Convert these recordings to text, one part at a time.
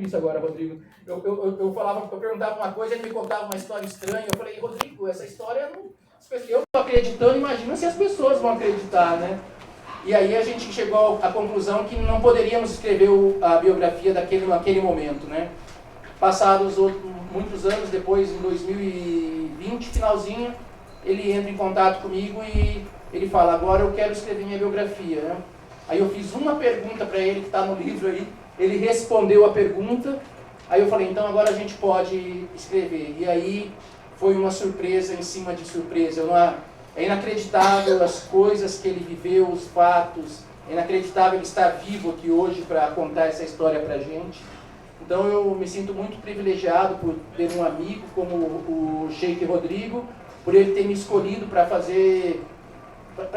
isso agora, Rodrigo. Eu perguntava uma coisa, ele me contava uma história estranha. Eu falei, Rodrigo, essa história não... Eu estou acreditando, imagina se as pessoas vão acreditar, né? E aí a gente chegou à conclusão que não poderíamos escrever a biografia naquele momento, né? Passados muitos anos depois, em 2020, finalzinho, ele entra em contato comigo e ele fala, agora eu quero escrever minha biografia, né? Aí eu fiz uma pergunta para ele, que está no livro aí, ele respondeu a pergunta, aí eu falei, então agora a gente pode escrever. E aí foi uma surpresa em cima de surpresa. É inacreditável as coisas que ele viveu, os fatos, é inacreditável ele estar vivo aqui hoje para contar essa história para a gente. Então eu me sinto muito privilegiado por ter um amigo como o Sheik Rodrigo, por ele ter me escolhido para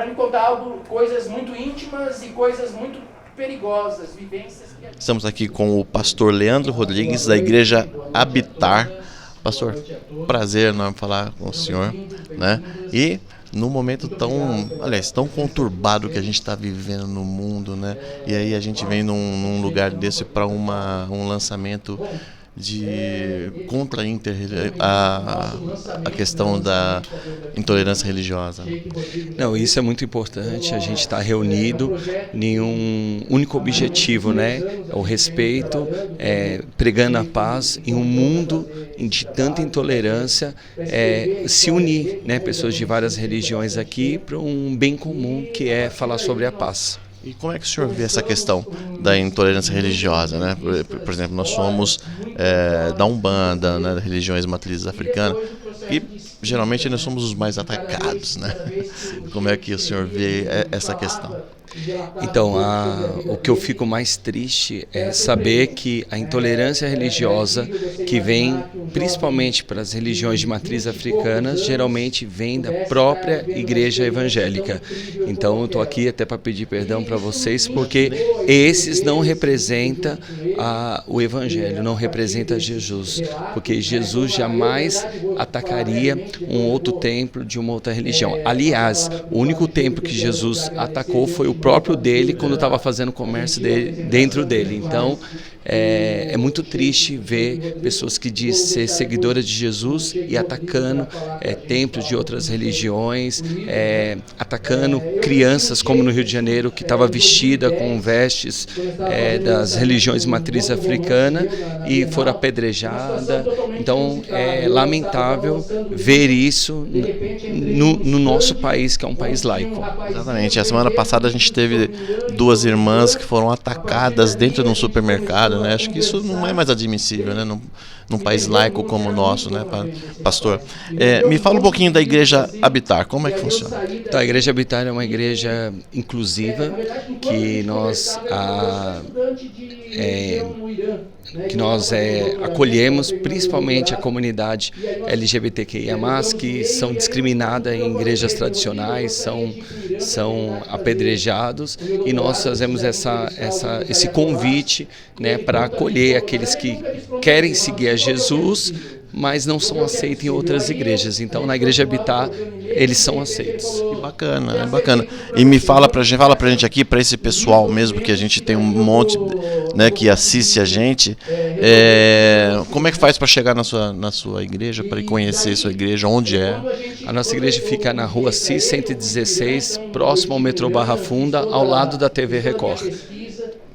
me contar coisas muito íntimas e coisas muito perigosas, vivências. Estamos aqui com o pastor Leandro Rodrigues, da Igreja Habitar. Pastor, prazer enorme falar com o senhor, né? E num momento tão conturbado que a gente está vivendo no mundo, né? E aí a gente vem num lugar desse para um lançamento contra a questão da intolerância religiosa. Não, isso é muito importante, a gente está reunido em um único objetivo, né? O respeito, pregando a paz em um mundo de tanta intolerância, se unir, né? Pessoas de várias religiões aqui para um bem comum que é falar sobre a paz. E como é que o senhor vê essa questão da intolerância religiosa, né? Por exemplo, nós somos da Umbanda, né, das religiões matrizes africanas, e geralmente nós somos os mais atacados, né? Como é que o senhor vê essa questão? Então, o que eu fico mais triste é saber que a intolerância religiosa que vem principalmente para as religiões de matriz africana, geralmente vem da própria igreja evangélica. Então, eu estou aqui até para pedir perdão para vocês, porque esses não representam o evangelho, não representa Jesus, porque Jesus jamais atacaria um outro templo de uma outra religião. Aliás, o único templo que Jesus atacou foi o próprio dele, quando estava fazendo comércio dentro dele. Então, é muito triste ver pessoas que dizem ser seguidoras de Jesus e atacando templos de outras religiões, atacando crianças, como no Rio de Janeiro, que estava vestida com vestes das religiões matriz africana e foram apedrejadas. Então, é lamentável ver isso no nosso país, que é um país laico. Exatamente. A semana passada a gente teve 2 irmãs que foram atacadas dentro de um supermercado, né? Acho que isso não é mais admissível, né? Num país laico como o nosso, né, pastor? Me fala um pouquinho da Igreja Habitar, como é que funciona? Então, a Igreja Habitar é uma igreja inclusiva que nós acolhemos principalmente a comunidade LGBTQIA+, que são discriminadas em igrejas tradicionais, são apedrejados, e nós fazemos esse convite, né, para acolher aqueles que querem seguir a Jesus, mas não são aceitos em outras igrejas. Então, na Igreja Habitar, eles são aceitos. Que bacana, é bacana. E fala pra gente aqui, para esse pessoal mesmo, que a gente tem um monte, né, que assiste a gente, como é que faz para chegar na sua igreja, para conhecer a sua igreja, onde é? A nossa igreja fica na rua CIS 116, próximo ao metrô Barra Funda, ao lado da TV Record.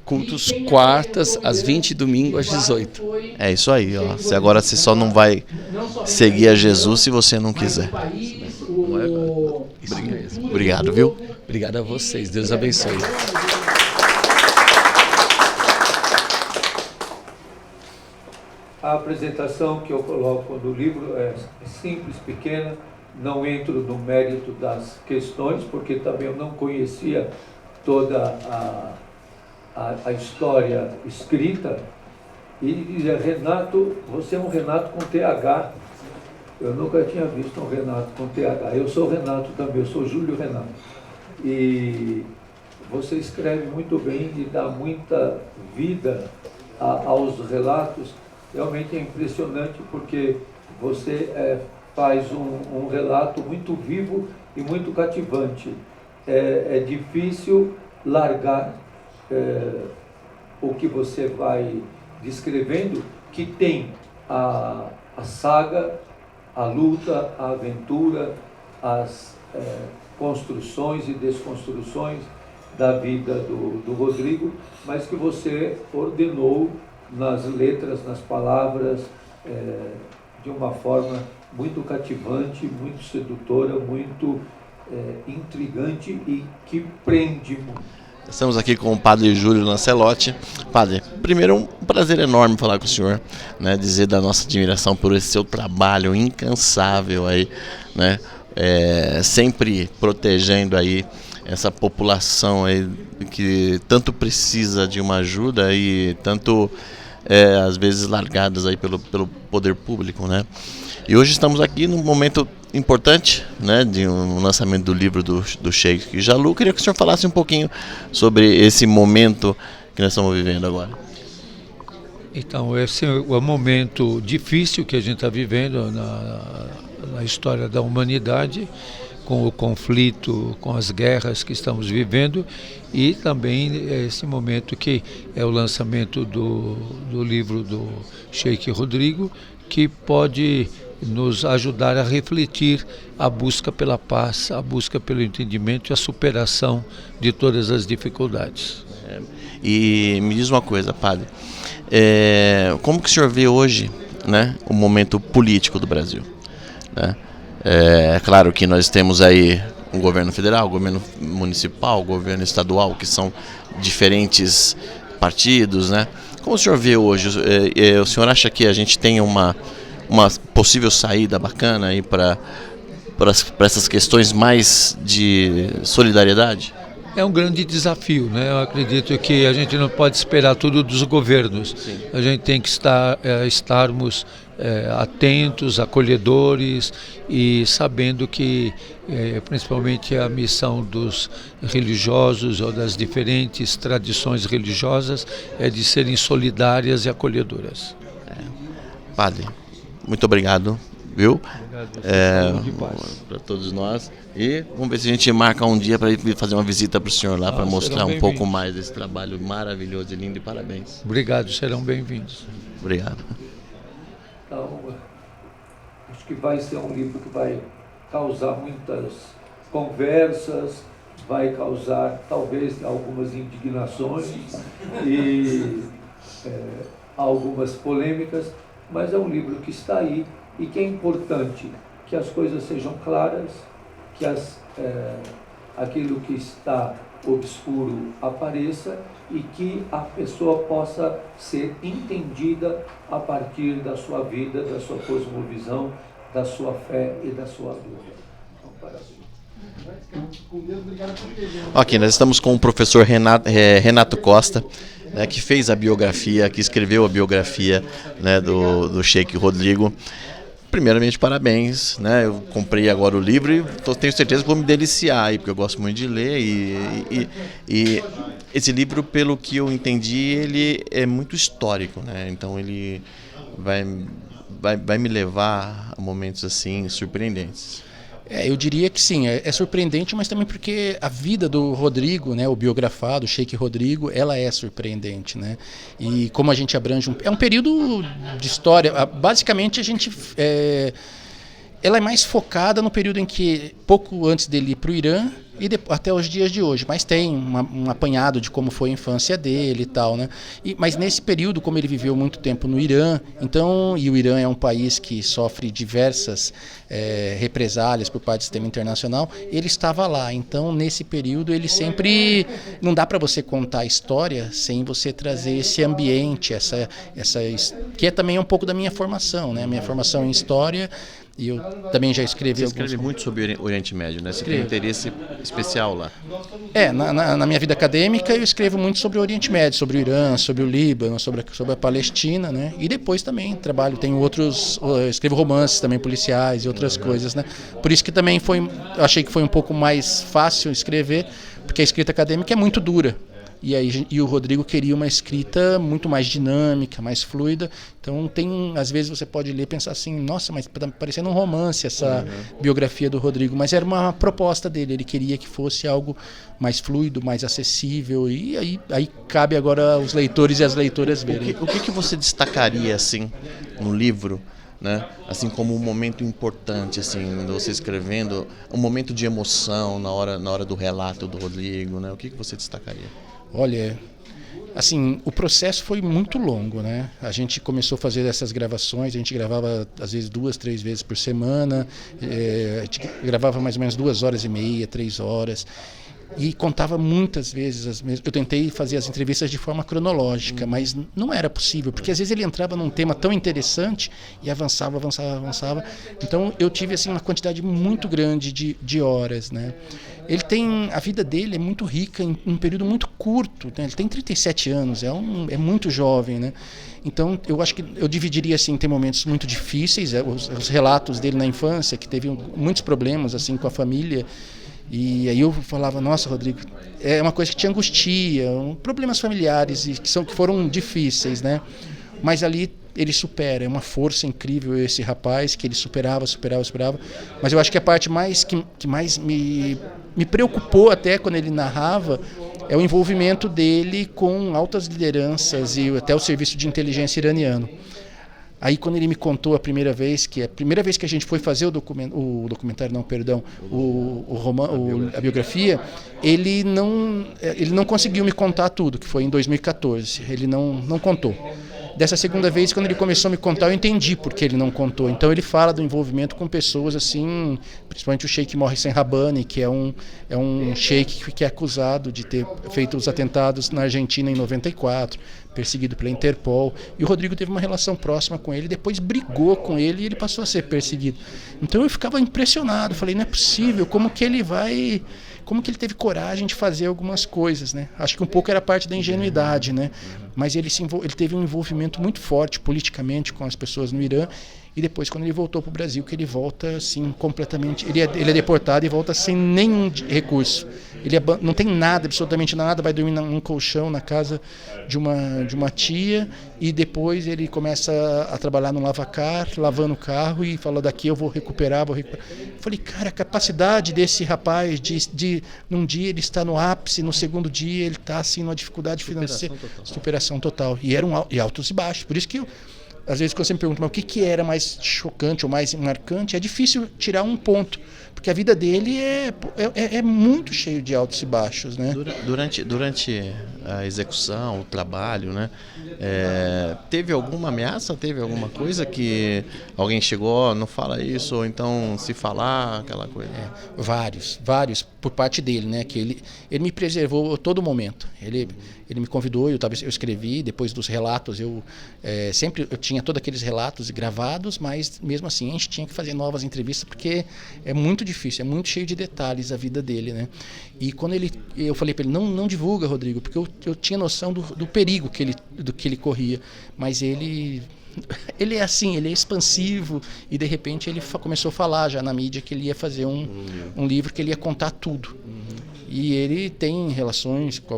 Cultos quartas, às 20 e domingo às 18. É isso aí, ó. Agora você só não vai seguir a Jesus se você não quiser. Obrigado, viu? Obrigado a vocês. Deus abençoe. A apresentação que eu coloco do livro é simples, pequena. Não entro no mérito das questões, porque também eu não conhecia toda a história escrita, e dizia: Renato, você é um Renato com TH. Eu nunca tinha visto um Renato com TH. Eu sou Renato também, eu sou Júlio Renato. E você escreve muito bem e dá muita vida aos relatos. Realmente é impressionante, porque você faz um relato muito vivo e muito cativante. É difícil largar o que você vai descrevendo, que tem a saga, a luta, a aventura, as construções e desconstruções da vida do Rodrigo, mas que você ordenou nas letras, nas palavras, de uma forma muito cativante, muito sedutora, muito intrigante e que prende muito. Estamos aqui com o Padre Júlio Lancelotti. Padre, primeiro um prazer enorme falar com o senhor, né, dizer da nossa admiração por esse seu trabalho incansável aí, né, sempre protegendo aí essa população aí que tanto precisa de uma ajuda e tanto às vezes largadas aí pelo poder público, né? E hoje estamos aqui num momento importante, né, de um lançamento do livro do Sheikh Jalloud. Queria que o senhor falasse um pouquinho sobre esse momento que nós estamos vivendo agora. Então, esse é o momento difícil que a gente está vivendo na história da humanidade, com o conflito, com as guerras que estamos vivendo, e também esse momento que é o lançamento do livro do Sheikh Rodrigo, que pode nos ajudar a refletir a busca pela paz, a busca pelo entendimento e a superação de todas as dificuldades. E me diz uma coisa, padre, como que o senhor vê hoje, né, o momento político do Brasil, né? É claro que nós temos aí um governo federal, governo municipal, governo estadual, que são diferentes partidos, né? Como o senhor vê hoje? O senhor acha que a gente tem uma possível saída bacana aí para essas questões mais de solidariedade? É um grande desafio, né? Eu acredito que a gente não pode esperar tudo dos governos. Sim. A gente tem que estarmos atentos, acolhedores e sabendo que principalmente a missão dos religiosos ou das diferentes tradições religiosas é de serem solidárias e acolhedoras. Padre, muito obrigado, viu? Para todos nós. E vamos ver se a gente marca um dia para ir fazer uma visita para o senhor lá, para mostrar um pouco mais desse trabalho maravilhoso e lindo, e parabéns. Obrigado, serão bem-vindos. Obrigado. Então, acho que vai ser um livro que vai causar muitas conversas, vai causar talvez algumas indignações e algumas polêmicas, mas é um livro que está aí e que é importante que as coisas sejam claras, que aquilo que está obscuro apareça e que a pessoa possa ser entendida a partir da sua vida, da sua cosmovisão, da sua fé e da sua dúvida. Então, parabéns. Ok, nós estamos com o professor Renato Costa, né, que fez a biografia, que escreveu a biografia, né, do Sheikh Rodrigo. Primeiramente, parabéns, né? Eu comprei agora o livro e tenho certeza que vou me deliciar aí, porque eu gosto muito de ler e esse livro, pelo que eu entendi, ele é muito histórico, né? Então ele vai me levar a momentos assim surpreendentes. Eu diria que sim, é surpreendente, mas também porque a vida do Rodrigo, né, o biografado, o Sheikh Rodrigo, ela é surpreendente, né? E como a gente abrange é um período de história, basicamente a gente ela é mais focada no período em que, pouco antes dele ir para o Irã e até os dias de hoje, mas tem um apanhado de como foi a infância dele e tal, né? Mas nesse período, como ele viveu muito tempo no Irã, e o Irã é um país que sofre diversas represálias por parte do sistema internacional, ele estava lá. Então, nesse período, ele sempre... Não dá para você contar a história sem você trazer esse ambiente, que é também um pouco da minha formação, né? Minha formação em história... E eu também já escrevi... Você escreve muito sobre o Oriente Médio, né? Você tem um interesse especial lá. Na minha vida acadêmica eu escrevo muito sobre o Oriente Médio, sobre o Irã, sobre o Líbano, sobre a Palestina, né? E depois também escrevo romances também policiais e outras coisas, né? Por isso que também eu achei que foi um pouco mais fácil escrever, porque a escrita acadêmica é muito dura. E o Rodrigo queria uma escrita muito mais dinâmica, mais fluida. Então Então às vezes você pode ler e pensar assim, nossa, mas tá parecendo um romance essa biografia do Rodrigo, mas era uma proposta dele, ele queria que fosse algo mais fluido, mais acessível, e aí cabe agora aos leitores e às leitoras verem. O que você destacaria assim no livro, né? Assim como um momento importante, assim, você escrevendo, um momento de emoção na hora do relato do Rodrigo, né? O que você destacaria? Olha, assim, o processo foi muito longo, né? A gente começou a fazer essas gravações, a gente gravava às vezes 2, 3 vezes por semana, a gente gravava mais ou menos 2h30, 3 horas. E contava muitas vezes as mesmas. Eu tentei fazer as entrevistas de forma cronológica, mas não era possível, porque às vezes ele entrava num tema tão interessante e avançava. Então eu tive assim uma quantidade muito grande de horas, né? A vida dele é muito rica em um período muito curto, né? Ele tem 37 anos, é muito jovem, né? Então eu acho que eu dividiria assim, tem momentos muito difíceis, os relatos dele na infância, que teve muitos problemas assim com a família. E aí eu falava, nossa, Rodrigo, é uma coisa que te angustia, problemas familiares que foram difíceis, né? Mas ali ele supera, é uma força incrível esse rapaz, que ele superava. Mas eu acho que a parte que mais me preocupou até quando ele narrava é o envolvimento dele com altas lideranças e até o serviço de inteligência iraniano. Aí quando ele me contou a primeira vez que a gente foi fazer a biografia, ele não conseguiu me contar tudo, que foi em 2014, ele não contou. Dessa segunda vez, quando ele começou a me contar, eu entendi por que ele não contou. Então ele fala do envolvimento com pessoas assim, principalmente o Sheikh Mohsen Rabbani, que é um sheikh que é acusado de ter feito os atentados na Argentina em 94, perseguido pela Interpol. E o Rodrigo teve uma relação próxima com ele, depois brigou com ele e ele passou a ser perseguido. Então eu ficava impressionado, falei, não é possível, como que ele teve coragem de fazer algumas coisas, né? Acho que um pouco era parte da ingenuidade, né? Mas ele teve um envolvimento muito forte politicamente com as pessoas no Irã, e depois quando ele voltou para o Brasil, que ele volta assim completamente, ele é deportado e volta sem nenhum recurso. Ele não tem nada, absolutamente nada, vai dormir num colchão na casa de uma tia, e depois ele começa a trabalhar no lavacar, lavando o carro, e fala, daqui eu vou recuperar. Eu falei, cara, a capacidade desse rapaz de num dia ele está no ápice, no segundo dia ele está assim numa dificuldade financeira, superação total. E altos e baixos. Por isso que às vezes quando você me pergunta, mas o que era mais chocante ou mais marcante, é difícil tirar um ponto, porque a vida dele é muito cheio de altos e baixos, né? Durante a execução, o trabalho, né? Teve alguma ameaça? Teve alguma coisa que alguém chegou, não fala isso, ou então se falar, aquela coisa? Vários por parte dele, né? Que ele me preservou a todo momento. Ele me convidou, eu escrevi, depois dos relatos, eu tinha todos aqueles relatos gravados, mas mesmo assim a gente tinha que fazer novas entrevistas, porque é muito difícil, é muito cheio de detalhes a vida dele, né? E quando eu falei para ele, não divulga, Rodrigo, porque eu tinha noção do perigo do que ele corria, mas ele é assim, ele é expansivo, e de repente ele começou a falar já na mídia que ele ia fazer um livro, que ele ia contar tudo. E ele tem relações com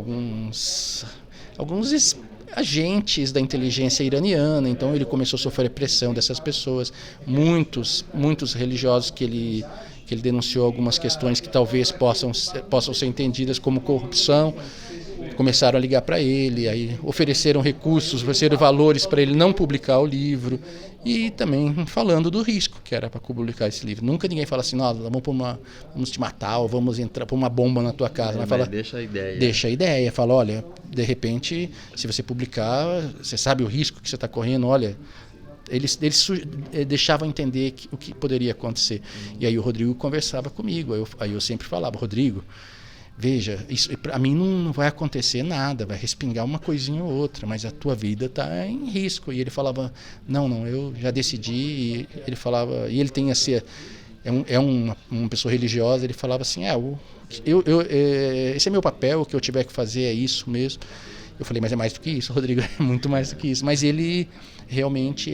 alguns agentes da inteligência iraniana, então ele começou a sofrer pressão dessas pessoas, muitos religiosos que ele denunciou algumas questões que talvez possam ser entendidas como corrupção, começaram a ligar para ele, aí ofereceram recursos, ofereceram valores para ele não publicar o livro, e também falando do risco que era para publicar esse livro. Nunca ninguém fala assim, vamos te matar, ou vamos entrar por uma bomba na tua casa. Mas fala, deixa a ideia. Deixa a ideia, fala, olha, de repente, se você publicar, você sabe o risco que você está correndo, olha. Eles deixavam entender o que poderia acontecer. E aí o Rodrigo conversava comigo, aí eu sempre falava, Rodrigo, veja, isso para mim não vai acontecer nada, vai respingar uma coisinha ou outra, mas a tua vida está em risco. E ele falava, não, eu já decidi. E ele falava, e ele tem assim, uma pessoa religiosa, ele falava assim, esse é meu papel, o que eu tiver que fazer é isso mesmo. Eu falei, mas é mais do que isso, Rodrigo, é muito mais do que isso. Mas ele realmente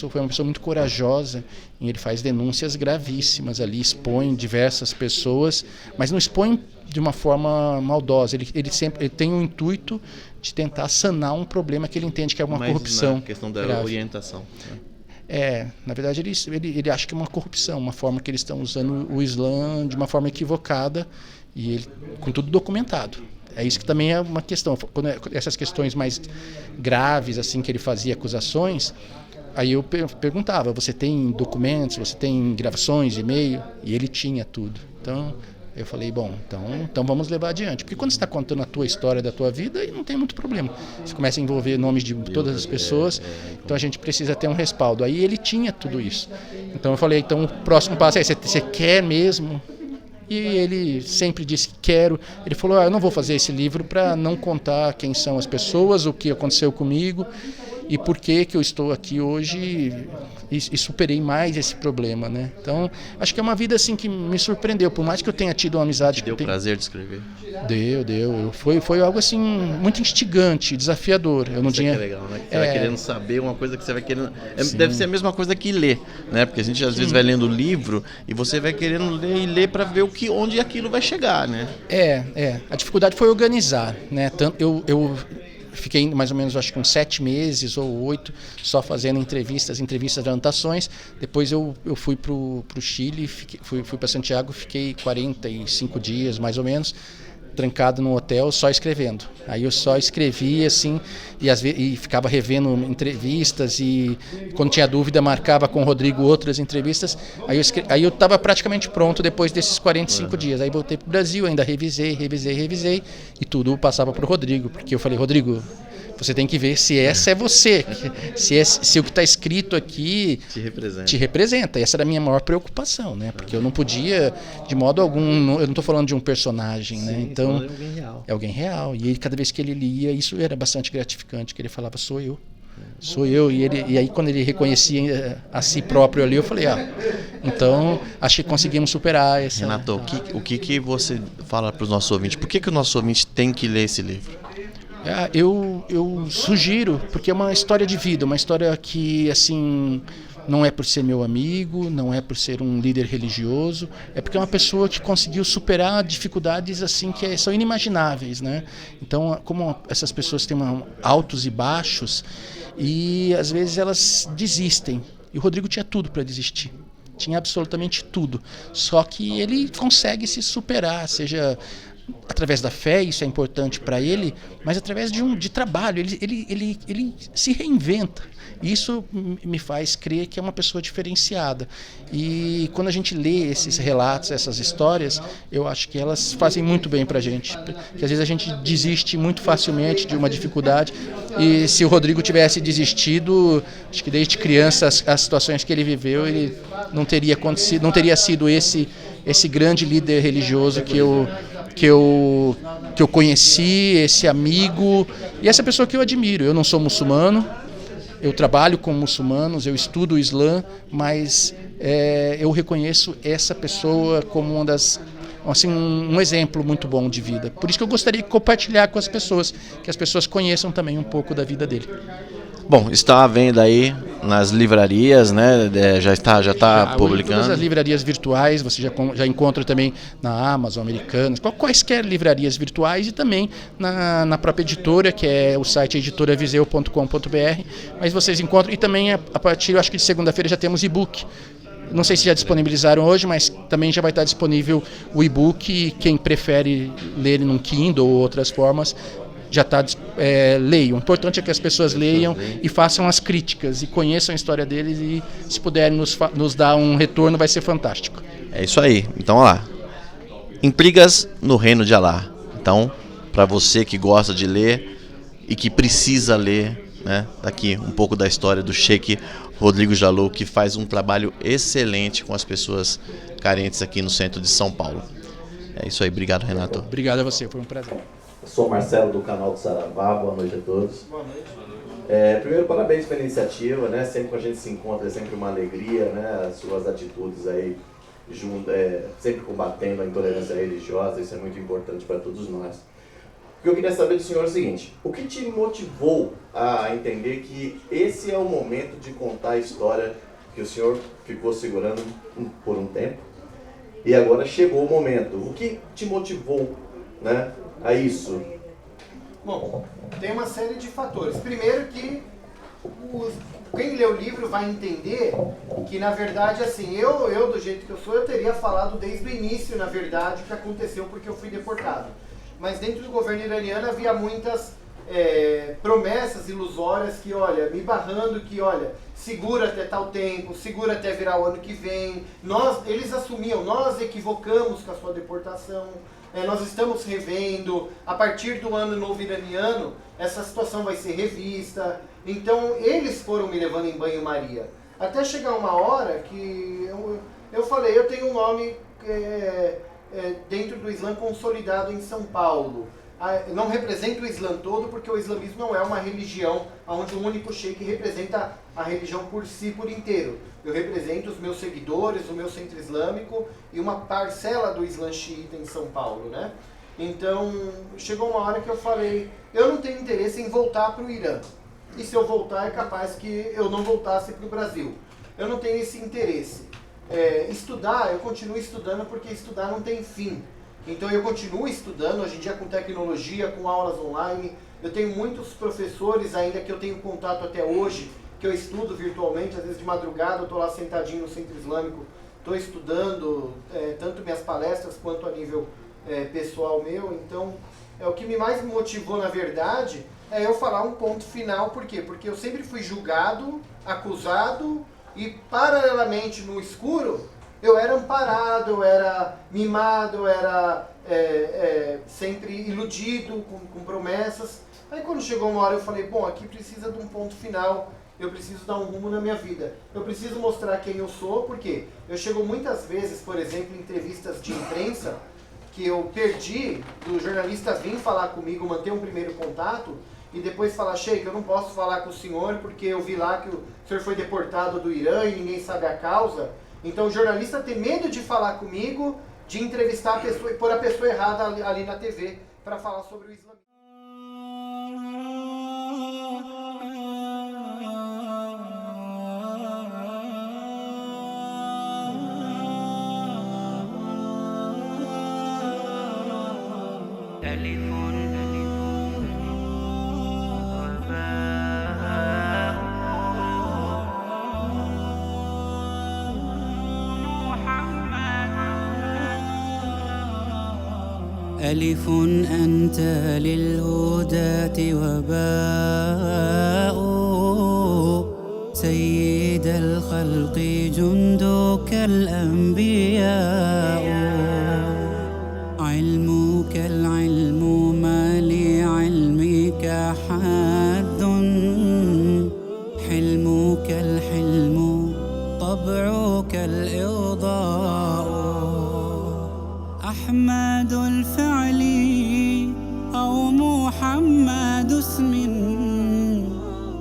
foi uma pessoa muito corajosa, e ele faz denúncias gravíssimas ali, expõe diversas pessoas, mas não expõe de uma forma maldosa. Ele tem o intuito de tentar sanar um problema que ele entende que é uma corrupção. Na questão da grave. orientação. Na verdade ele acha que é uma corrupção, uma forma que eles estão usando o Islã de uma forma equivocada, e ele, com tudo documentado. É isso que também é uma questão. Quando essas questões mais graves, assim, que ele fazia acusações, aí eu perguntava, você tem documentos, você tem gravações, e-mail? E ele tinha tudo. Então eu falei, bom, então vamos levar adiante. Porque quando você está contando a tua história da tua vida, aí não tem muito problema. Você começa a envolver nomes de todas as pessoas, então a gente precisa ter um respaldo. Aí ele tinha tudo isso. Então eu falei, então o próximo passo é, você quer mesmo? E ele sempre disse que quero. Ele falou, eu não vou fazer esse livro para não contar quem são as pessoas, o que aconteceu comigo e por que eu estou aqui hoje e superei mais esse problema, né? Então, acho que é uma vida assim que me surpreendeu, por mais que eu tenha tido uma amizade... Deu prazer de escrever? Deu. Foi algo assim muito instigante, desafiador. Eu não tinha... Que é legal, né? Que você vai querendo saber uma coisa que você vai querendo... Deve ser a mesma coisa que ler, né? Porque a gente às vezes vai lendo o livro e você vai querendo ler e ler para ver onde aquilo vai chegar, né? A dificuldade foi organizar, né? Eu fiquei mais ou menos, acho que uns 7 meses ou 8, só fazendo entrevistas de anotações. Depois eu fui para o Chile, fui para Santiago, fiquei 45 dias mais ou menos, trancado no hotel, só escrevendo. Aí eu só escrevia assim, e ficava revendo entrevistas, e quando tinha dúvida marcava com o Rodrigo outras entrevistas. Aí eu estava praticamente pronto depois desses 45 dias. Aí voltei para o Brasil, ainda revisei, e tudo passava para o Rodrigo, porque eu falei, Rodrigo, você tem que ver se essa é você, se o que está escrito aqui te representa. Essa era a minha maior preocupação, né? Porque eu não podia, de modo algum, eu não estou falando de um personagem, né? Então é alguém real. E ele, cada vez que ele lia, isso era bastante gratificante, que ele falava, sou eu. E aí quando ele reconhecia a si próprio ali, eu falei, então acho que conseguimos superar essa... Renato, o que você fala para os nossos ouvintes? Por que o nosso ouvinte tem que ler esse livro? Eu sugiro, porque é uma história de vida, uma história que, assim, não é por ser meu amigo, não é por ser um líder religioso, é porque é uma pessoa que conseguiu superar dificuldades assim que são inimagináveis, né? Então, como essas pessoas têm altos e baixos, e às vezes elas desistem, e o Rodrigo tinha tudo para desistir. Tinha absolutamente tudo. Só que ele consegue se superar, seja através da fé, isso é importante para ele, mas através de trabalho, ele se reinventa. Isso me faz crer que é uma pessoa diferenciada. E quando a gente lê esses relatos, essas histórias, eu acho que elas fazem muito bem para a gente. Porque às vezes a gente desiste muito facilmente de uma dificuldade, e se o Rodrigo tivesse desistido, acho que desde criança as situações que ele viveu, ele não teria acontecido, não teria sido esse grande líder religioso que eu conheci, esse amigo e essa pessoa que eu admiro. Eu não sou muçulmano, eu trabalho com muçulmanos, eu estudo o Islã, mas eu reconheço essa pessoa como uma das, assim, um exemplo muito bom de vida. Por isso que eu gostaria de compartilhar com as pessoas, que as pessoas conheçam também um pouco da vida dele. Bom, está à venda aí nas livrarias, né? Já está publicando. Todas as livrarias virtuais, você já encontra também na Amazon, Americanas, quaisquer livrarias virtuais, e também na própria editora, que é o site editoraviseu.com.br. Mas vocês encontram, e também a partir, eu acho que de segunda-feira já temos e-book. Não sei se já disponibilizaram hoje, mas também já vai estar disponível o e-book. Quem prefere ler num Kindle ou outras formas, já está, leiam. O importante é que as pessoas leiam e façam as críticas e conheçam a história deles, e se puderem nos dar um retorno, vai ser fantástico. É isso aí. Então, olha lá. Intrigas no Reino de Alá. Então, para você que gosta de ler e que precisa ler, né, daqui um pouco da história do Sheikh Rodrigo Jalloud, que faz um trabalho excelente com as pessoas carentes aqui no centro de São Paulo. É isso aí. Obrigado, Renato. Obrigado a você. Foi um prazer. Sou o Marcelo do canal do Saravá, boa noite a todos. Boa noite. Primeiro, parabéns pela iniciativa, né? Sempre que a gente se encontra é sempre uma alegria, né? As suas atitudes aí, sempre combatendo a intolerância religiosa, isso é muito importante para todos nós. O que eu queria saber do senhor é o seguinte: o que te motivou a entender que esse é o momento de contar a história que o senhor ficou segurando por um tempo e agora chegou o momento? O que te motivou, né, a isso? Bom, tem uma série de fatores. Primeiro que quem lê o livro vai entender que, na verdade, assim, eu do jeito que eu sou, eu teria falado desde o início, na verdade, o que aconteceu porque eu fui deportado. Mas dentro do governo iraniano havia muitas promessas ilusórias que, olha, me barrando que, olha, segura até tal tempo, segura até virar o ano que vem. Eles assumiam, nós equivocamos com a sua deportação, nós estamos revendo, a partir do ano novo iraniano, essa situação vai ser revista. Então, eles foram me levando em banho-maria. Até chegar uma hora que eu falei, eu tenho um nome dentro do Islã consolidado em São Paulo. Não representa o Islã todo, porque o islamismo não é uma religião onde um único sheik representa a religião por si, por inteiro. Eu represento os meus seguidores, o meu centro islâmico e uma parcela do Islã xiita em São Paulo, né? Então, chegou uma hora que eu falei, eu não tenho interesse em voltar para o Irã. E se eu voltar, é capaz que eu não voltasse para o Brasil. Eu não tenho esse interesse. Estudar, eu continuo estudando porque estudar não tem fim. Então eu continuo estudando, hoje em dia com tecnologia, com aulas online. Eu tenho muitos professores ainda que eu tenho contato até hoje, que eu estudo virtualmente, às vezes de madrugada eu estou lá sentadinho no Centro Islâmico, estou estudando tanto minhas palestras quanto a nível pessoal meu. Então, o que mais me motivou, na verdade, é eu falar um ponto final. Por quê? Porque eu sempre fui julgado, acusado e, paralelamente, no escuro, eu era amparado, eu era mimado, eu era sempre iludido com promessas. Aí quando chegou uma hora eu falei, bom, aqui precisa de um ponto final, eu preciso dar um rumo na minha vida. Eu preciso mostrar quem eu sou, porque eu chego muitas vezes, por exemplo, em entrevistas de imprensa, que eu perdi do jornalista vir falar comigo, manter um primeiro contato, e depois falar, Sheik, eu não posso falar com o senhor porque eu vi lá que o senhor foi deportado do Irã e ninguém sabe a causa. Então o jornalista tem medo de falar comigo, de entrevistar a pessoa e pôr a pessoa errada ali na TV para falar sobre o islamismo. ألف أنت للهداة وباء سيد الخلق جندك الأنبياء علمك العلم ما لعلمك حد حلمك الحلم طبعك الإرضاء أحمد الفعل أو محمد اسم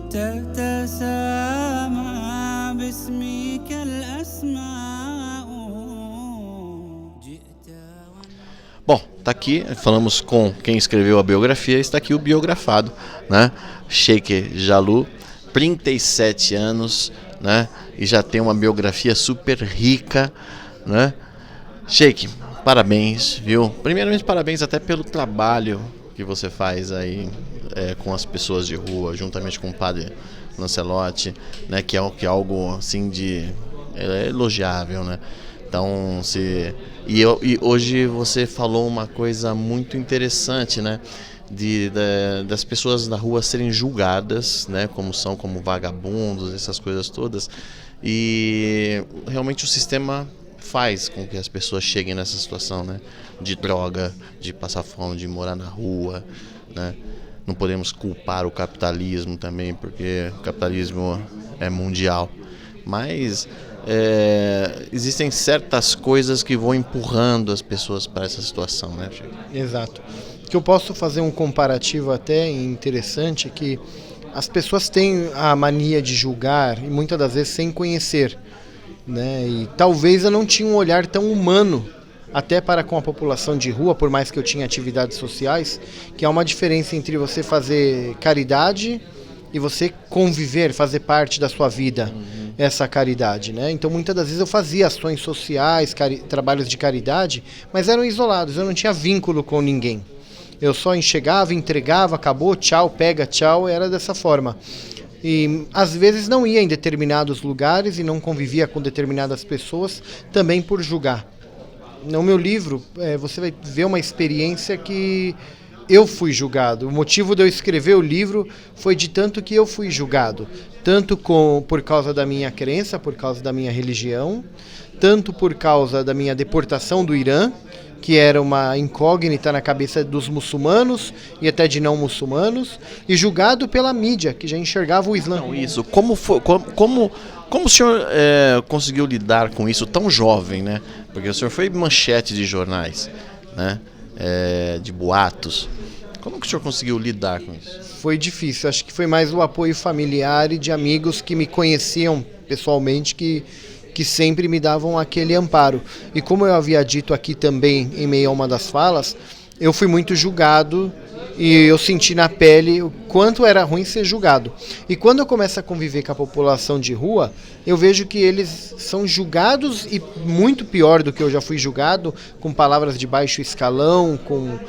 تتسامى باسمك الأسماء جئت. Bom, tá aqui, falamos com quem escreveu a biografia, está aqui o biografado, né? Sheik Jalu, 37 anos, né? E já tem uma biografia super rica, né? Sheik, parabéns, viu? Primeiramente, parabéns até pelo trabalho que você faz aí com as pessoas de rua, juntamente com o padre Lancelotti, né? Que é algo assim de elogiável, né? Então, e hoje você falou uma coisa muito interessante, né? Das pessoas na rua serem julgadas, né? Como vagabundos, essas coisas todas. E realmente o sistema faz com que as pessoas cheguem nessa situação, né? De droga, de passar fome, de morar na rua, né? Não podemos culpar o capitalismo também, porque o capitalismo é mundial. Mas existem certas coisas que vão empurrando as pessoas para essa situação, né, Chico? Exato. Que eu posso fazer um comparativo até interessante, que as pessoas têm a mania de julgar, e muitas das vezes sem conhecer, né? E talvez eu não tinha um olhar tão humano até para com a população de rua, por mais que eu tinha atividades sociais, que há uma diferença entre você fazer caridade e você conviver, fazer parte da sua vida, essa caridade, né? Então muitas das vezes eu fazia ações sociais, trabalhos de caridade, mas eram isolados, eu não tinha vínculo com ninguém. Eu só chegava, entregava, acabou, tchau, pega, tchau, era dessa forma. E às vezes não ia em determinados lugares e não convivia com determinadas pessoas, também por julgar. No meu livro, você vai ver uma experiência que eu fui julgado. O motivo de eu escrever o livro foi de tanto que eu fui julgado. Tanto por causa da minha crença, por causa da minha religião, tanto por causa da minha deportação do Irã, que era uma incógnita na cabeça dos muçulmanos e até de não muçulmanos, e julgado pela mídia, que já enxergava o Islã. Então, isso. Como o senhor conseguiu lidar com isso tão jovem, né? Porque o senhor foi manchete de jornais, né? De boatos. Como que o senhor conseguiu lidar com isso? Foi difícil, acho que foi mais o apoio familiar e de amigos que me conheciam pessoalmente, que sempre me davam aquele amparo. E como eu havia dito aqui também, em meio a uma das falas, eu fui muito julgado e eu senti na pele o quanto era ruim ser julgado. E quando eu começo a conviver com a população de rua, eu vejo que eles são julgados, e muito pior do que eu já fui julgado, com palavras de baixo escalão, com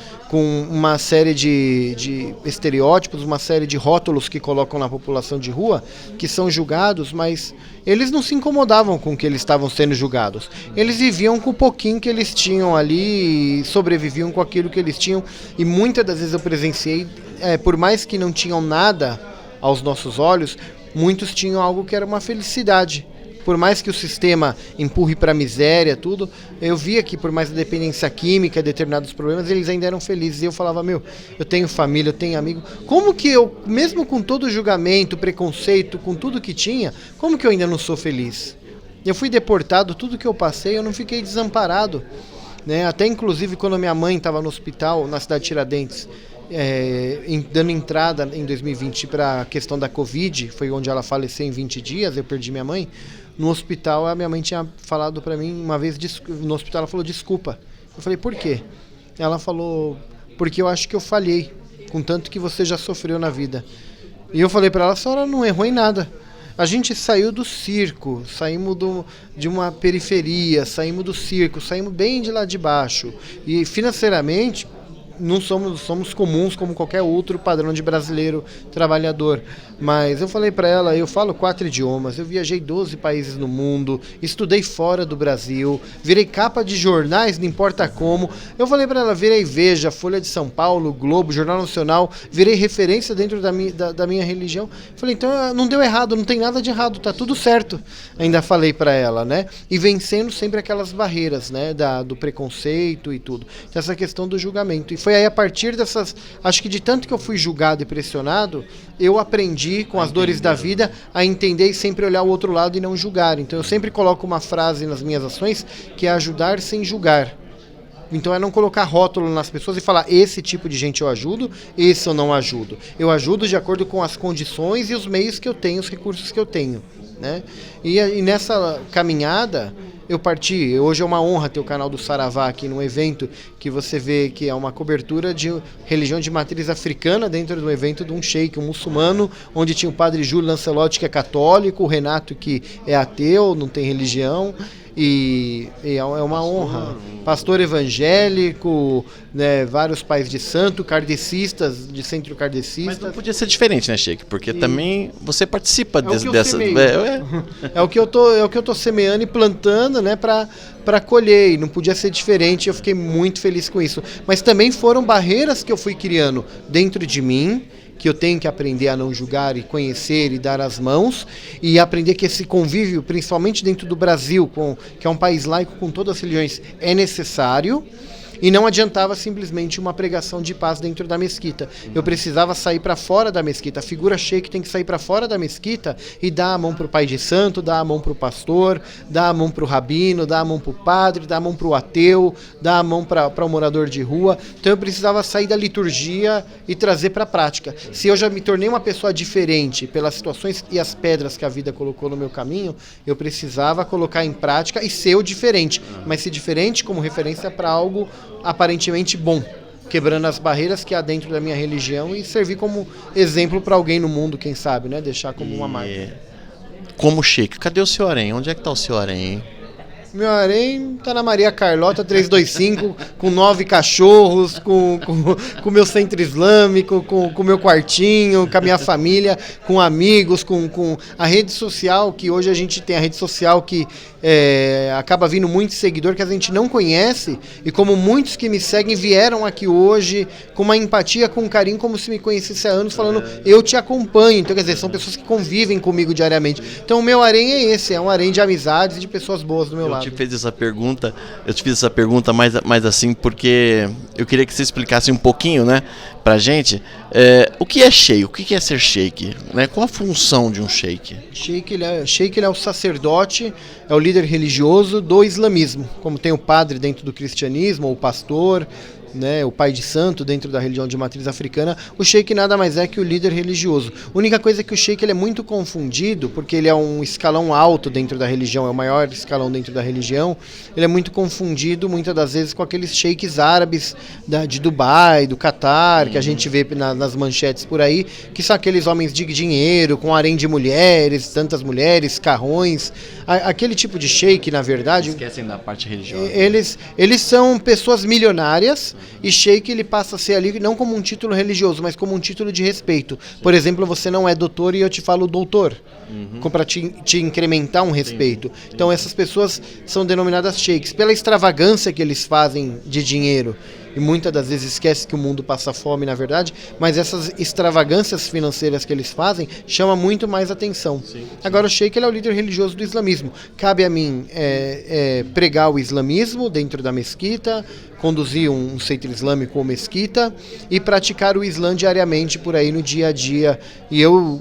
uma série de estereótipos, uma série de rótulos que colocam na população de rua, que são julgados, mas eles não se incomodavam com que eles estavam sendo julgados. Eles viviam com o pouquinho que eles tinham ali e sobreviviam com aquilo que eles tinham. E muitas das vezes eu presenciei, por mais que não tinham nada aos nossos olhos, muitos tinham algo que era uma felicidade. Por mais que o sistema empurre para a miséria, tudo, eu via que por mais a dependência química, determinados problemas, eles ainda eram felizes. E eu falava, eu tenho família, eu tenho amigo. Como que eu, mesmo com todo o julgamento, preconceito, com tudo que tinha, como que eu ainda não sou feliz? Eu fui deportado, tudo que eu passei, eu não fiquei desamparado, né? Até inclusive quando minha mãe estava no hospital, na cidade de Tiradentes, dando entrada em 2020 para a questão da Covid, foi onde ela faleceu em 20 dias, eu perdi minha mãe. No hospital, a minha mãe tinha falado para mim uma vez, no hospital ela falou desculpa. Eu falei, por quê? Ela falou, porque eu acho que eu falhei, com tanto que você já sofreu na vida. E eu falei para ela, a senhora não errou em nada. A gente saiu do circo, saímos de uma periferia, saímos do circo, saímos bem de lá de baixo. E financeiramente, não somos comuns como qualquer outro padrão de brasileiro trabalhador. Mas eu falei para ela, eu falo 4 idiomas, eu viajei 12 países no mundo, estudei fora do Brasil, virei capa de jornais, não importa como. Eu falei para ela, virei Veja, Folha de São Paulo, Globo, Jornal Nacional, virei referência dentro da minha religião. Eu falei, então não deu errado, não tem nada de errado, tá tudo certo. Ainda falei para ela, né? E vencendo sempre aquelas barreiras, né? Do preconceito e tudo. Então, essa questão do julgamento. E foi aí a partir dessas, acho que de tanto que eu fui julgado e pressionado, eu aprendi com as dores da vida a entender e sempre olhar o outro lado e não julgar. Então eu sempre coloco uma frase nas minhas ações que é ajudar sem julgar. Então é não colocar rótulo nas pessoas e falar, esse tipo de gente eu ajudo, esse eu não ajudo. Eu ajudo de acordo com as condições e os meios que eu tenho, os recursos que eu tenho, né? E nessa caminhada eu parti, hoje é uma honra ter o canal do Saravá aqui num evento que você vê que é uma cobertura de religião de matriz africana dentro do evento de um sheik, um muçulmano, onde tinha o padre Júlio Lancelotti, que é católico, o Renato, que é ateu, não tem religião, e é uma honra. Pastor evangélico, né, vários pais de santo, kardecistas, de centro kardecista. Mas não podia ser diferente, né, Sheik? Porque também você participa dessa... É o que eu tô semeando e plantando, né, para colher, e não podia ser diferente. Eu fiquei muito feliz com isso. Mas também foram barreiras que eu fui criando dentro de mim, que eu tenho que aprender a não julgar e conhecer e dar as mãos, e aprender que esse convívio, principalmente dentro do Brasil, que é um país laico com todas as religiões, é necessário. E não adiantava simplesmente uma pregação de paz dentro da mesquita. Eu precisava sair para fora da mesquita. A figura sheik tem que sair para fora da mesquita e dar a mão para o pai de santo, dar a mão para o pastor, dar a mão para o rabino, dar a mão para o padre, dar a mão para o ateu, dar a mão para o morador de rua. Então eu precisava sair da liturgia e trazer para a prática. Se eu já me tornei uma pessoa diferente pelas situações e as pedras que a vida colocou no meu caminho, eu precisava colocar em prática e ser o diferente. Mas ser diferente como referência para algo aparentemente bom, quebrando as barreiras que há dentro da minha religião e servir como exemplo para alguém no mundo, quem sabe, né? Deixar como uma marca. Como sheik, cadê o seu harém? Onde é que tá o seu harém, hein? Meu harém tá na Maria Carlota 325, com 9 cachorros, com meu centro islâmico, com meu quartinho, com a minha família, com amigos, com a rede social, que hoje a gente tem a rede social que acaba vindo muito seguidor que a gente não conhece, e como muitos que me seguem vieram aqui hoje com uma empatia, com um carinho, como se me conhecesse há anos, falando, eu te acompanho. Então, quer dizer, são pessoas que convivem comigo diariamente. Então o meu harém é esse, é um harém de amizades e de pessoas boas do meu lado. Eu te fiz essa pergunta mais assim, porque eu queria que você explicasse um pouquinho, né, pra gente, o que é sheik, o que é ser sheik, né? Qual a função de um sheik? Sheik ele é o sacerdote, é o líder religioso do islamismo, como tem o padre dentro do cristianismo, ou o pastor, né, o pai de santo dentro da religião de matriz africana. O sheik nada mais é que o líder religioso. A única coisa é que o sheik ele é muito confundido, porque ele é um escalão alto dentro da religião, é o maior escalão dentro da religião. Ele é muito confundido muitas das vezes com aqueles sheiks árabes de Dubai, do Catar, que a gente vê nas manchetes por aí, que são aqueles homens de dinheiro, com harém de mulheres, tantas mulheres, carrões. Aquele tipo de sheik, na verdade, esquecem da parte religiosa. Eles são pessoas milionárias. E sheik ele passa a ser ali não como um título religioso, mas como um título de respeito. Por exemplo, você não é doutor e eu te falo doutor, para te incrementar um respeito. Então essas pessoas são denominadas sheiks pela extravagância que eles fazem de dinheiro. E muitas das vezes esquece que o mundo passa fome, na verdade, mas essas extravagâncias financeiras que eles fazem chamam muito mais atenção. Agora o sheik ele é o líder religioso do islamismo. Cabe a mim pregar o islamismo dentro da mesquita, conduzir um centro islâmico ou mesquita e praticar o Islã diariamente por aí no dia a dia. E eu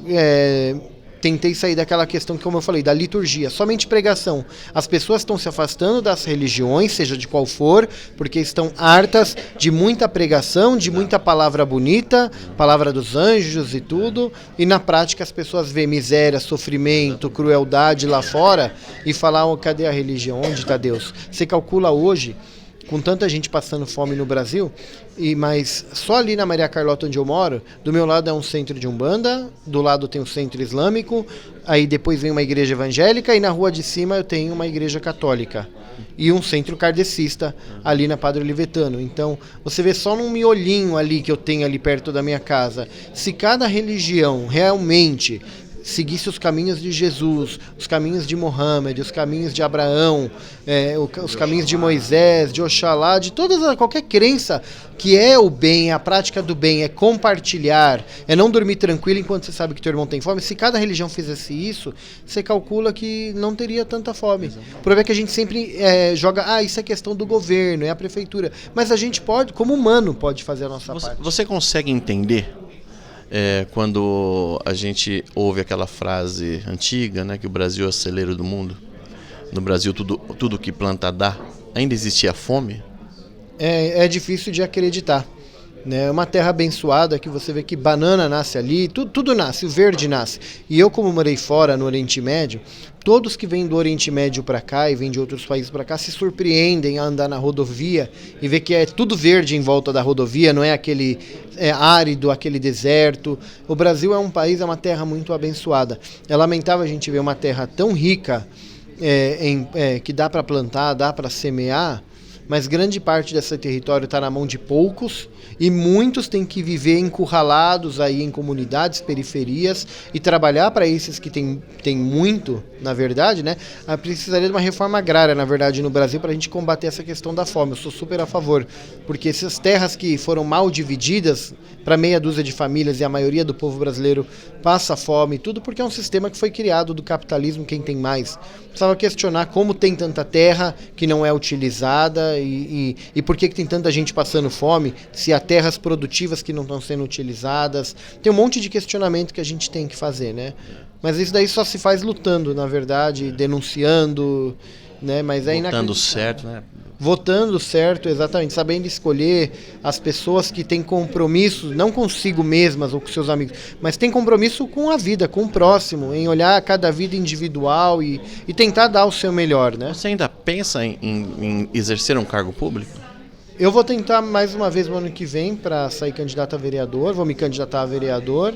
tentei sair daquela questão que, como eu falei, da liturgia, somente pregação. As pessoas estão se afastando das religiões, seja de qual for, porque estão hartas de muita pregação, de muita palavra bonita, palavra dos anjos e tudo, e na prática as pessoas veem miséria, sofrimento, crueldade lá fora e falam, cadê a religião? Onde está Deus? Você calcula hoje, com tanta gente passando fome no Brasil, mas só ali na Maria Carlota, onde eu moro, do meu lado é um centro de Umbanda, do lado tem um centro islâmico, aí depois vem uma igreja evangélica e na rua de cima eu tenho uma igreja católica e um centro kardecista ali na Padre Olivetano. Então você vê só num miolinho ali que eu tenho ali perto da minha casa, se cada religião realmente seguisse os caminhos de Jesus, os caminhos de Mohammed, os caminhos de Abraão, os caminhos de Moisés, de Oxalá, de qualquer crença que é o bem, é a prática do bem, é compartilhar, é não dormir tranquilo enquanto você sabe que teu irmão tem fome. Se cada religião fizesse isso, você calcula que não teria tanta fome. O problema é que a gente sempre joga, isso é questão do governo, é a prefeitura. Mas a gente pode, como humano, pode fazer a nossa parte. Você consegue entender quando a gente ouve aquela frase antiga, né, que o Brasil é o celeiro do mundo? No Brasil tudo que planta dá. Ainda existia fome? É difícil de acreditar. É uma terra abençoada que você vê que banana nasce ali, tudo nasce, o verde nasce. E eu, como morei fora no Oriente Médio, todos que vêm do Oriente Médio para cá e vêm de outros países para cá se surpreendem a andar na rodovia e ver que é tudo verde em volta da rodovia, não é aquele árido, aquele deserto. O Brasil é um país, é uma terra muito abençoada. É lamentável a gente ver uma terra tão rica que dá para plantar, dá para semear, mas grande parte desse território está na mão de poucos e muitos têm que viver encurralados aí em comunidades, periferias e trabalhar para esses que tem muito, na verdade, né? Precisaria de uma reforma agrária, na verdade, no Brasil para a gente combater essa questão da fome. Eu sou super a favor, porque essas terras que foram mal divididas para meia dúzia de famílias e a maioria do povo brasileiro passa fome, tudo porque é um sistema que foi criado do capitalismo, quem tem mais. Precisava questionar como tem tanta terra que não é utilizada e por que tem tanta gente passando fome, se há terras produtivas que não estão sendo utilizadas. Tem um monte de questionamento que a gente tem que fazer, né? Mas isso daí só se faz lutando, na verdade, denunciando, né? Mas é Votando certo, né? Votando certo, exatamente, sabendo escolher as pessoas que têm compromisso, não consigo mesmas ou com seus amigos, mas têm compromisso com a vida, com o próximo, em olhar cada vida individual e tentar dar o seu melhor, né? Você ainda pensa em exercer um cargo público? Eu vou tentar mais uma vez no ano que vem para sair candidato a vereador, vou me candidatar a vereador.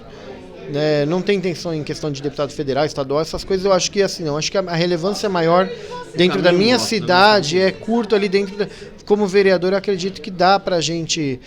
Né, não tem intenção em questão de deputado federal, estadual, essas coisas eu acho que assim, não, acho que a relevância maior dentro da minha cidade é curto ali dentro como vereador eu acredito que dá pra gente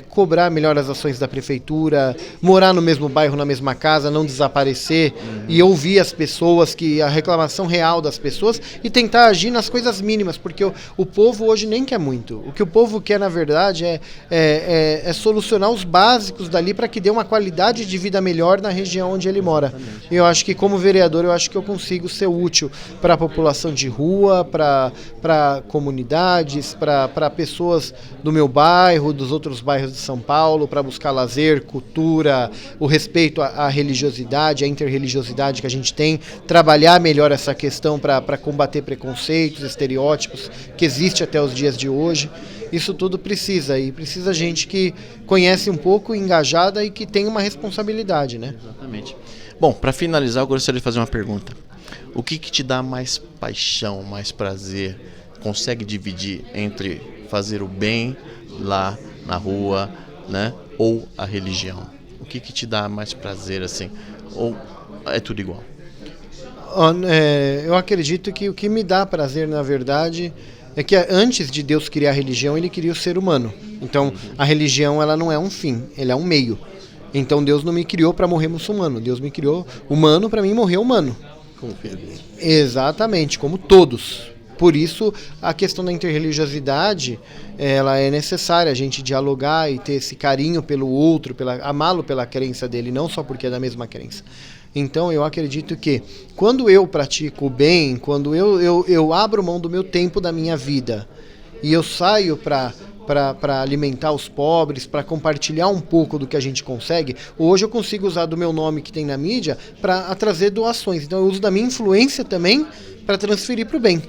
cobrar melhor as ações da prefeitura, morar no mesmo bairro, na mesma casa, não desaparecer e ouvir as pessoas, que a reclamação real das pessoas e tentar agir nas coisas mínimas, porque o povo hoje nem quer muito. O que o povo quer, na verdade, é solucionar os básicos dali para que dê uma qualidade de vida melhor na região onde ele mora. E eu acho que como vereador, eu acho que eu consigo ser útil para a população de rua, para comunidades, para pessoas do meu bairro, dos outros bairros de São Paulo, para buscar lazer, cultura, o respeito à religiosidade, à interreligiosidade que a gente tem, trabalhar melhor essa questão para combater preconceitos, estereótipos que existe até os dias de hoje. Isso tudo precisa, e precisa gente que conhece um pouco, engajada e que tem uma responsabilidade, né? Exatamente. Bom, para finalizar, eu gostaria de fazer uma pergunta. O que te dá mais paixão, mais prazer? Consegue dividir entre fazer o bem lá na rua, né, ou a religião? O que te dá mais prazer, assim? Ou é tudo igual? Eu acredito que o que me dá prazer, na verdade, é que antes de Deus criar a religião, ele criou o ser humano. Então, a religião, ela não é um fim, ela é um meio. Então, Deus não me criou para morrer muçulmano. Deus me criou humano para mim morrer humano. Como filho. Exatamente, como todos. Por isso, a questão da interreligiosidade, ela é necessária, a gente dialogar e ter esse carinho pelo outro, amá-lo pela crença dele, não só porque é da mesma crença. Então, eu acredito que quando eu pratico o bem, quando eu abro mão do meu tempo, da minha vida, e eu saio para alimentar os pobres, para compartilhar um pouco do que a gente consegue, hoje eu consigo usar do meu nome que tem na mídia para trazer doações. Então, eu uso da minha influência também para transferir para o bem,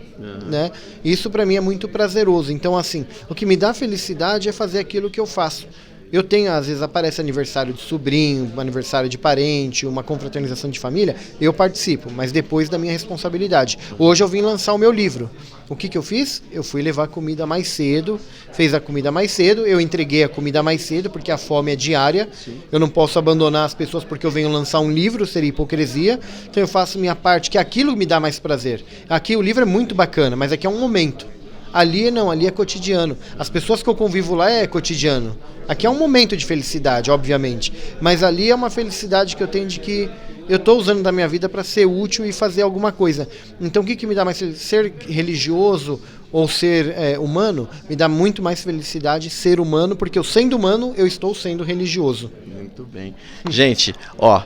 né? Isso para mim é muito prazeroso. Então, assim, o que me dá felicidade é fazer aquilo que eu faço. Eu tenho, às vezes aparece aniversário de sobrinho, aniversário de parente, uma confraternização de família, eu participo, mas depois da minha responsabilidade. Hoje eu vim lançar o meu livro. O que eu fiz? Eu fui levar comida mais cedo, fez a comida mais cedo, eu entreguei a comida mais cedo, porque a fome é diária. Sim. Eu não posso abandonar as pessoas porque eu venho lançar um livro, seria hipocrisia. Então eu faço minha parte, que aquilo me dá mais prazer. Aqui o livro é muito bacana, mas aqui é um momento. Ali não, ali é cotidiano. As pessoas que eu convivo lá é cotidiano. Aqui é um momento de felicidade, obviamente. Mas ali é uma felicidade que eu tenho de que eu estou usando da minha vida para ser útil e fazer alguma coisa. Então o que me dá mais felicidade? Ser religioso ou ser humano me dá muito mais felicidade ser humano, porque eu sendo humano, eu estou sendo religioso. Muito bem. Gente, ó,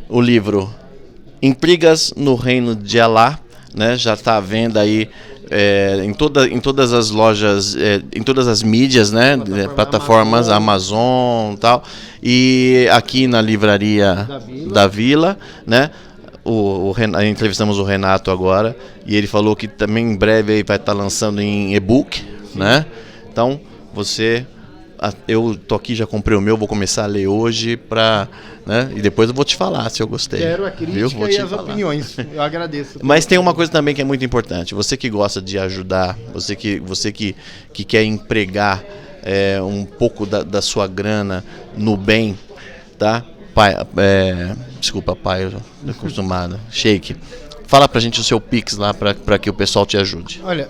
o livro Intrigas no Reino de Alá, né, já está à venda aí em todas as lojas, em todas as mídias, né, plataformas Amazon e tal, e aqui na livraria da Vila, né, entrevistamos o Renato agora, e ele falou que também em breve aí vai estar lançando em e-book, né, então eu tô aqui, já comprei o meu, vou começar a ler hoje né? E depois eu vou te falar se eu gostei. Quero a crítica e as opiniões. Eu agradeço. Mas tem uma coisa também que é muito importante. Você que gosta de ajudar, você que quer empregar um pouco da sua grana no bem, tá? Desculpa, pai, eu tô acostumado. Sheik. Fala pra gente o seu Pix lá pra que o pessoal te ajude. Olha,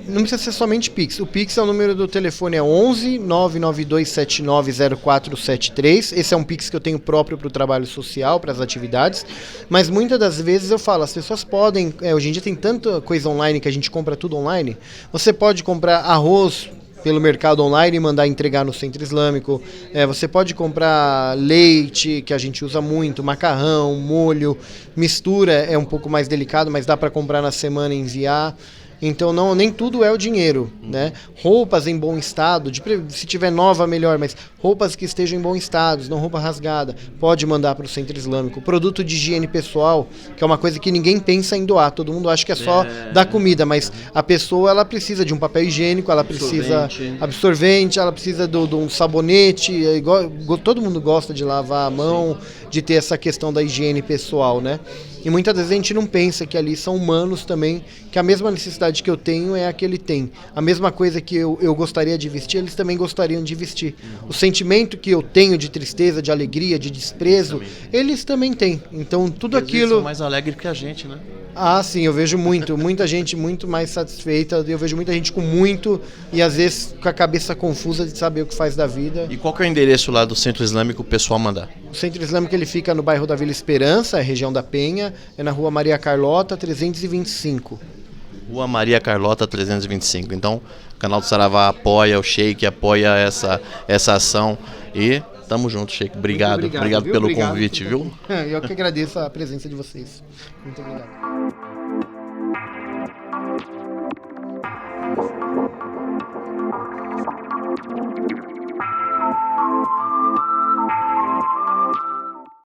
não precisa ser somente Pix. O Pix é o número do telefone, é 11 992 79 0473. Esse é um Pix que eu tenho próprio para o trabalho social, para as atividades. Mas muitas das vezes eu falo, as pessoas podem... hoje em dia tem tanta coisa online que a gente compra tudo online. Você pode comprar arroz pelo mercado online e mandar entregar no centro islâmico. Você pode comprar leite, que a gente usa muito, macarrão, molho, mistura é um pouco mais delicado, mas dá para comprar na semana e enviar. Então nem tudo é o dinheiro, né? Roupas em bom estado, se tiver nova melhor, mas roupas que estejam em bom estado, não roupa rasgada, pode mandar para o Centro Islâmico. Produto de higiene pessoal, que é uma coisa que ninguém pensa em doar, todo mundo acha que é só dar comida, mas a pessoa ela precisa de um papel higiênico, ela precisa absorvente, ela precisa de um sabonete, todo mundo gosta de lavar a mão, de ter essa questão da higiene pessoal, né? E muitas vezes a gente não pensa que ali são humanos também, que a mesma necessidade que eu tenho é a que ele tem. A mesma coisa que eu gostaria de vestir, eles também gostariam de vestir. O sentimento que eu tenho de tristeza, de alegria, de desprezo, eles também têm. Então tudo aquilo... são mais alegres que a gente, né? Ah, sim, eu vejo muita gente muito mais satisfeita, eu vejo muita gente com muito e às vezes com a cabeça confusa de saber o que faz da vida. E qual que é o endereço lá do Centro Islâmico o pessoal mandar? O Centro Islâmico ele fica no bairro da Vila Esperança, região da Penha, é na rua Maria Carlota, 325. Rua Maria Carlota 325. Então, o canal do Saravá apoia o Sheik, apoia essa ação e tamo junto, Sheik. Obrigado pelo convite, viu? Eu que agradeço a presença de vocês. Muito obrigado.